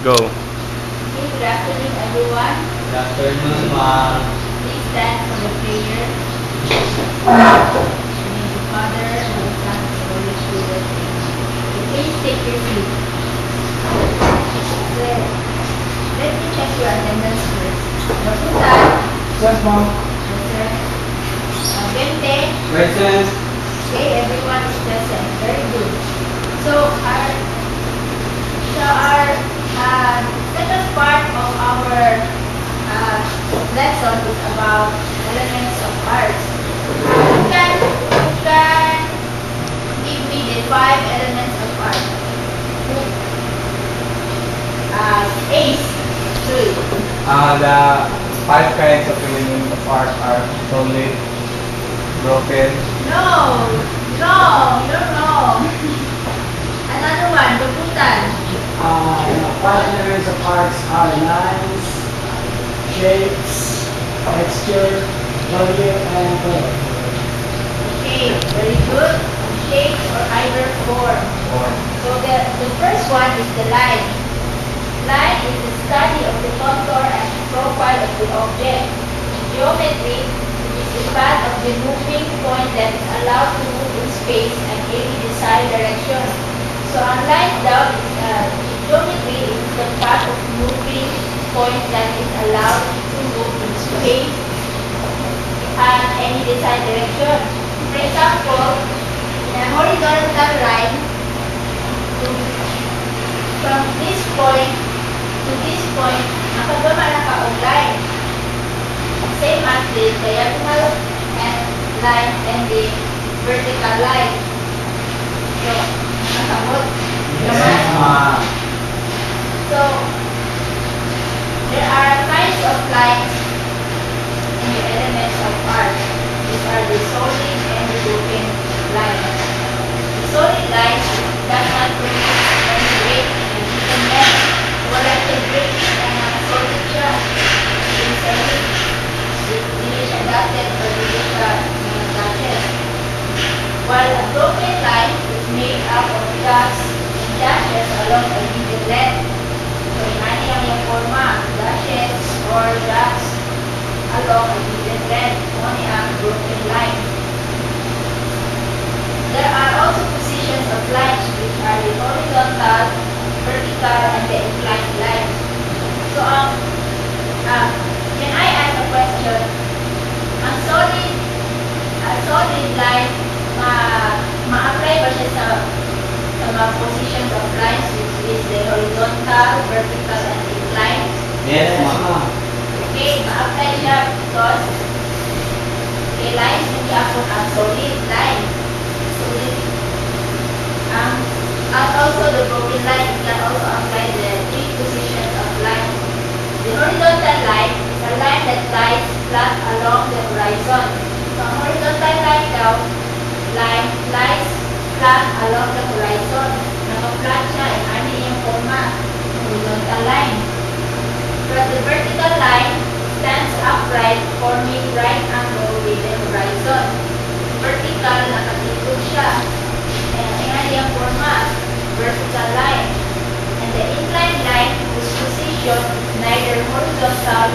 Go. Okay, good afternoon, everyone. Good afternoon, ma'am. Please stand for the prayer. In the name of the Father, and of the Son, and of the Holy Spirit. Okay, please take your seat. So, let me check your attendance first. Bakutan. Yes, ma'am. Present. Gente. Present. Okay, everyone is present. Very good. So, our second part of our lesson is about elements of arts. You can give me the 5 elements of art. Ace. Three. The 5 kinds of elements of art are solid, broken, No. Wrong. You're wrong. Another one. Bakutan. The 5 elements of arts are lines, shapes, texture, relief, and color. Okay, very good. Shapes or either form. or So the first one is the line. Line is the study of the contour and profile of the object. In geometry, it is the path of the moving point that is allowed to move in space and any desired direction. So unlike geometry, it is the path of moving point that is allowed to move in space and any desired direction. For example, in a horizontal line, from this point to this point, nakagama na ka og line. Same as the diagonal and line and the vertical line. So, nakabot. yes, ma'am. So, there are kinds of lines in the elements of art. These are the solid and the broken lines. The solid lines does not produce any break and even then, wala siya break and solid siya. In solid, hindi siya dotted or hindi siya dotted. While a broken line is made up of dots and dashes along a given length. So, ano yung forma, dashes or dots along a given length, only ang broken line. There are also positions of lines which are the horizontal, vertical, and the inclined lines. So, can I ask a question? Ang solid line, ma-apply ba siya sa mga positions of lines which is the horizontal, vertical, and inclined? Yes, ma'am. Okay, ma-apply siya because lines hindi ako ang solid line. Solid. And also the broken line, you can also apply the 3 positions of line. The horizontal line is a line that lies flat along the horizon. So, ang horizontal line daw, line lies flat along the horizon. Naka-flat siya, ano yung forma? Horizontal line. Whereas the vertical line stands upright, forming right angle with the horizon. Vertical, nakatikod siya. Yan yung forma, vertical line. And the inclined line whose position is neither horizontal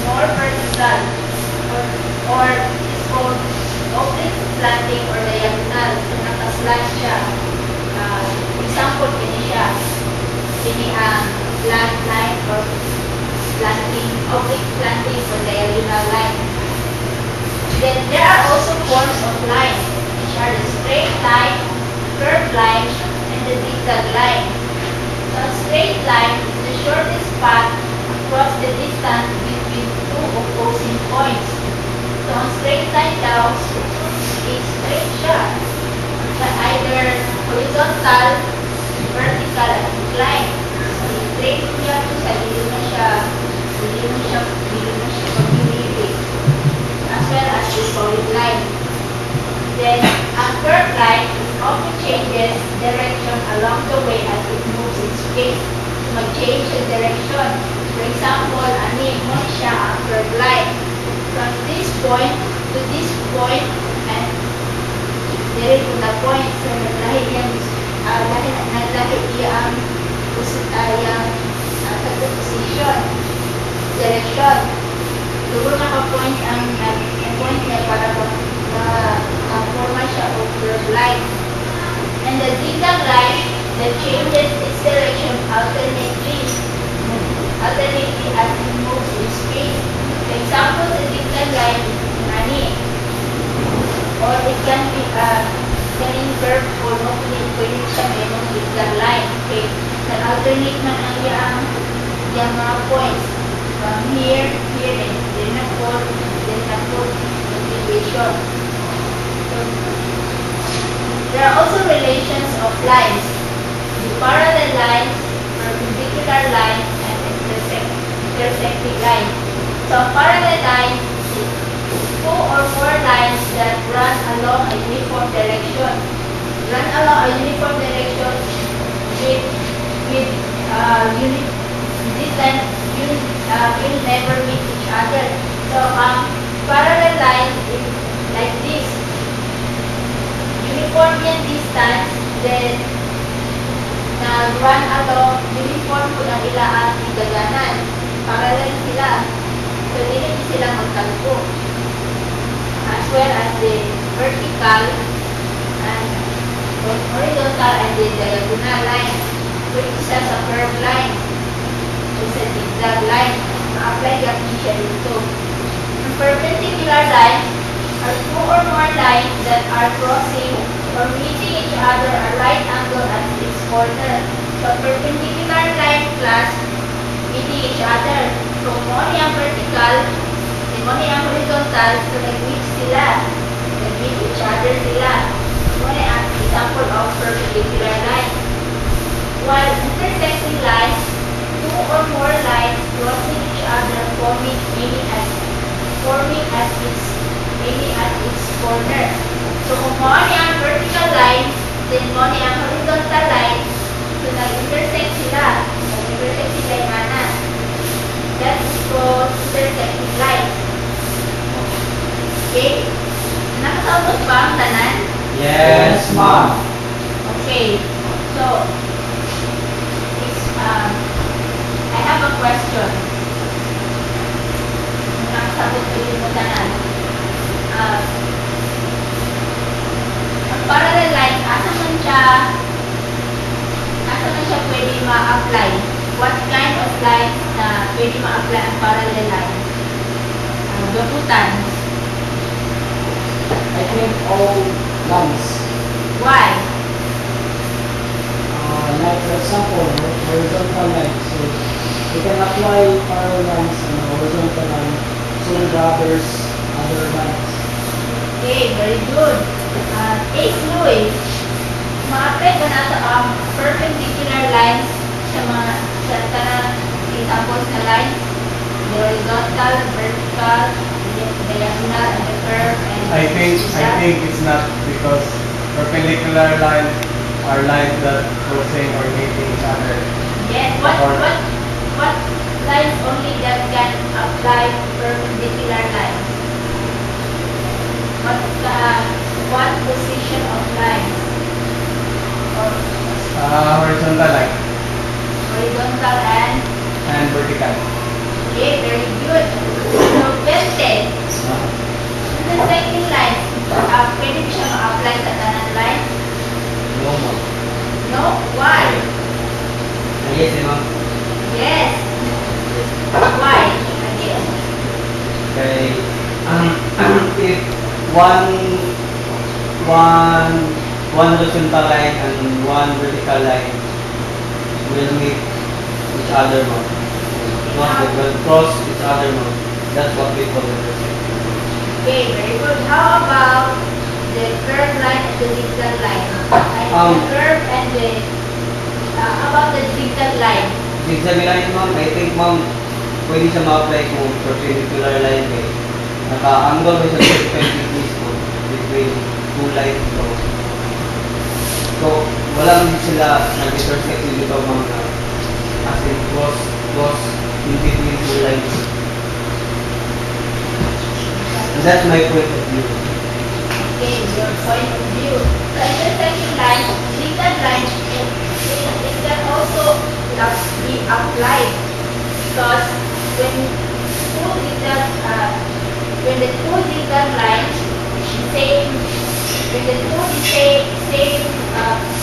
nor vertical, or is called oblique, slanting, or diagonal. So, naka-slant siya. Example, kini siya. Kini ang slant line or slanting, oblique slanting or diagonal line. Then there are also forms of lines, which are the straight line, curved line, and the zigzag line. So a straight line is the shortest path across the distance between 2 opposing points. So ang straight line daw is straight siya. Either horizontal, vertical, and inclined. So straight niya to sa hindi na siya pag-ibig. As well as the solid line. Then, a curved line often changes direction along the way as it moves in space. So, mag-change the direction. For example, ani mo siya ang curved line. From this point to this point and there is the point. So, naglahi ang or it can be can curve or no pwede siya mayroong zigzag line. Okay, then alternate man ang yung mga points from here, here, and then na 4, then na 4 continuation. So, there are also relations of lines, the parallel lines, perpendicular lines, and intersecting lines. So, parallel lines is 2 or more lines that run along a uniform direction. Run along a uniform direction with these lines will never meet each other. So, parallel lines is like this. Uniform yan distance, then run along uniform po ng ilaan igaganan. Parallel sila. So, hindi sila magkalbo. As well as the vertical and horizontal and the diagonal lines, which is a curved line. It's a zigzag line. Ma-apply natin siya dito. Ang perpendicular lines are 2 or more lines that are crossing or meeting each other at right angle at its corner. So, perpendicular line class meeting each other. So, mo niyang vertical, mo niyang horizontal, so nag-meet sila. Nag-meet each other sila. Mo niyang example of perpendicular line. While intersecting lines, 2 or more lines crossing each other forming at its corner. So, kung mo niyang vertical line, then mo niyang horizontal line, so nag-intersect sila. Nag-intersect sila yung mana. That is called intersecting line. Okay? Nakasabot ba ang tanan? Yes, ma'am. Okay. So, I have a question. Nakasabot ko yung mo tanan. Ang parallel line, asa man siya pwede ma-apply? What kind of lines na pwede ma-apply ang parallel line? Gabutan. I think all lines. Why? Like for example, horizontal lines. So you can apply parallel lines and horizontal line to the other lines. Okay, very good. Ace Louis, ma-apply ba nato ang perpendicular lines sa mga examples na lines? The horizontal, vertical, the diagonal, and the curve, and I think it's not because perpendicular lines are lines that crossing or meeting each other. yes, what lines only that can apply perpendicular lines? What position of lines? Or Horizontal line horizontal and vertical. okay, very good. So, Bente, the second line, pwede siya ma-apply sa tanan line? No, ma'am. No? Why? Yes, ma'am. Yes. Why? Again. Okay. If one horizontal line and one vertical line will meet each other, ma'am. They will cross each other, ma'am. That's what we call intersection. Okay, very good. How about the curved line and the zigzag line? The curve and the, how about the zigzag line? Zigzag line, ma'am, I think, ma'am, pwede siya ma-apply kung perpendicular line eh. Naka-angle may siya 20 degrees po between two lines po. So, wala naman sila nag-intersect dito, ma'am, na as in cross in between two lines. And that's my point of view. Okay, your point of view. So, intersecting line, zigzag line, it can also be applied because when the two zigzag lines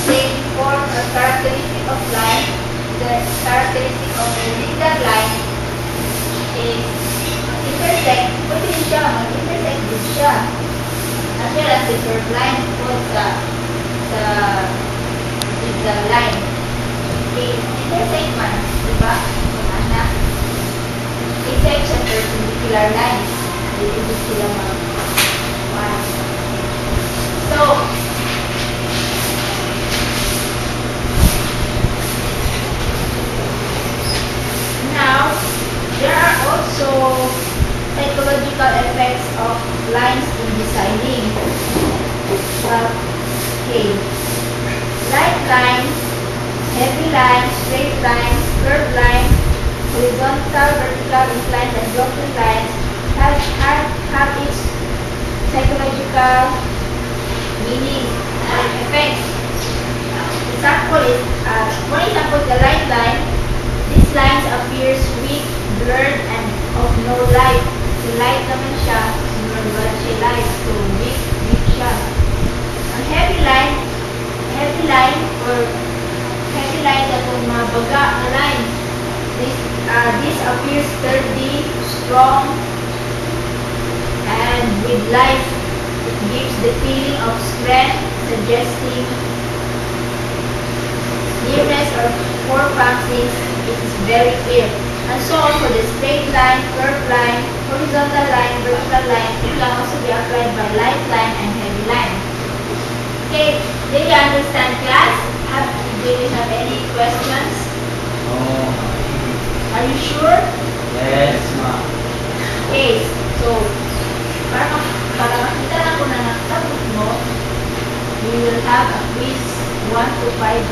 same form or characteristic of line, the characteristic of the zigzag line is intersect. Pwede din siya, mag-intersect din siya. as well as the curved line put with the line. Okay, intersegments, diba? Anak. Except sa perpendicular lines. Dito sila mag-1. So, now, there are also psychological effects of lines in designing. Okay. Light lines, heavy lines, straight lines, curved lines, horizontal, vertical, inclined, and broken lines have its psychological meaning and effects. Example is, for example, the light line. These lines appears weak, blurred, and of no light. So light naman siya, wala siya light. So weak siya. Ang heavy line na kung mabaga na line. This appears sturdy, strong, and with life. It gives the feeling of strength, suggesting nearness or forefront since it is very clear. And so on for the straight line, curved line, horizontal line, vertical line, it can also be applied by light line and heavy line. Okay, do you understand, class? Do you have any questions? Oh. Are you sure? Yes, ma'am. Okay, so para makita na kung nasagot mo, we will have a quiz 1 to 10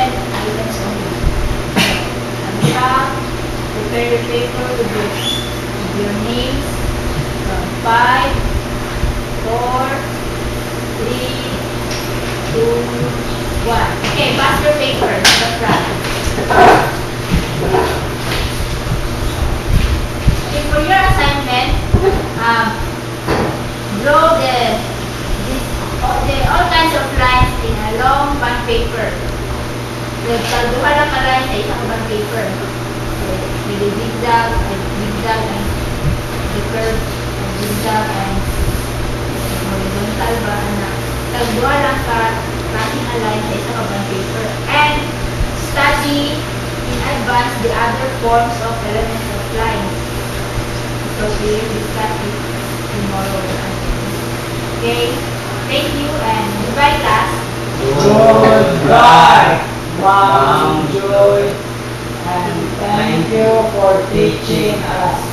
items only. And prepare your paper with your names from 5, 4, 3, 2, 1. Okay, pass your paper to the front. Okay, for your assignment, draw all kinds of lines in a long bond paper. Nagkalduha lang ka line sa isang bond paper. So, may zigzag, and the curve, zigzag, and horizontal ba, anak. Nagkalduha lang ka klaseng a line sa isang bond paper. And study in advance the other forms of elements of lines. So, we will discuss it tomorrow. Okay? Thank you and goodbye, class. Goodbye, Ma'am Joy, and thank you for teaching us.